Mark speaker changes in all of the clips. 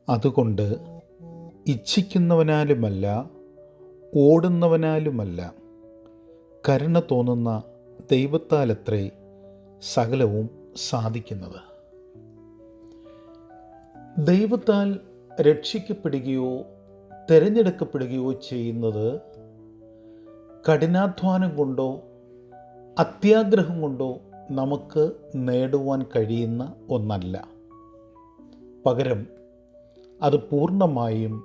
Speaker 1: അതുകൊണ്ട് ഇച്ഛിക്കുന്നവനാലുമല്ല, ഓടുന്നവനാലുമല്ല, കരുണ തോന്നുന്ന ദൈവത്താലത്രേ സകലവും സാധിക്കുന്നത്. ദൈവത്താൽ രക്ഷിക്കപ്പെടുകയോ തിരഞ്ഞെടുക്കപ്പെടുകയോ ചെയ്യുന്നത് കഠിനാധ്വാനം കൊണ്ടോ അത്യാഗ്രഹം കൊണ്ടോ നമുക്ക് നേടുവാൻ കഴിയുന്ന ഒന്നല്ല. പകരം അത് പൂർണ്ണമായും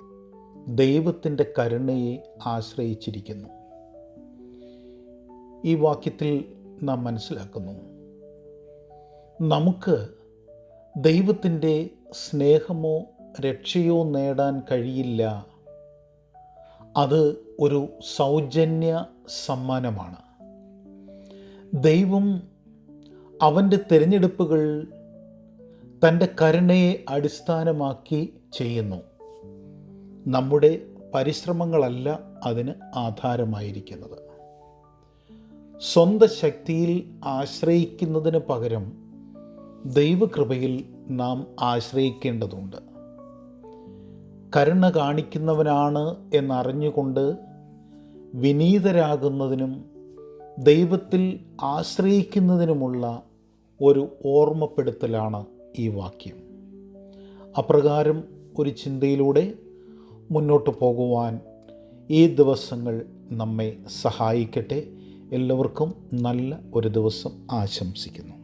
Speaker 1: ദൈവത്തിൻ്റെ കരുണയെ ആശ്രയിച്ചിരിക്കുന്നു. ഈ വാക്യത്തിൽ നാം മനസ്സിലാക്കുന്നു, നമുക്ക് ദൈവത്തിൻ്റെ സ്നേഹമോ രക്ഷയോ നേടാൻ കഴിയില്ല. അത് ഒരു സൗജന്യ സമ്മാനമാണ്. ദൈവം അവൻ്റെ തിരഞ്ഞെടുപ്പുകൾ തൻ്റെ കരുണയെ അടിസ്ഥാനമാക്കി ചെയ്യുന്നു. നമ്മുടെ പരിശ്രമങ്ങളല്ല അതിന് ആധാരമായിരിക്കുന്നത്. സ്വന്തം ശക്തിയിൽ ആശ്രയിക്കുന്നതിന് പകരം ദൈവകൃപയിൽ നാം ആശ്രയിക്കേണ്ടതുണ്ട്. കരുണ കാണിക്കുന്നവനാണ് എന്നറിഞ്ഞുകൊണ്ട് വിനീതരാകുന്നതിനും ദൈവത്തിൽ ആശ്രയിക്കുന്നതിനുമുള്ള ഒരു ഓർമ്മപ്പെടുത്തലാണ് ഈ വാക്യം. അപ്രകാരം ഒരു ചിന്തയിലൂടെ മുന്നോട്ട് പോകുവാൻ ഈ ദിവസങ്ങൾ നമ്മെ സഹായിക്കട്ടെ. എല്ലാവർക്കും നല്ല ഒരു ദിവസം ആശംസിക്കുന്നു.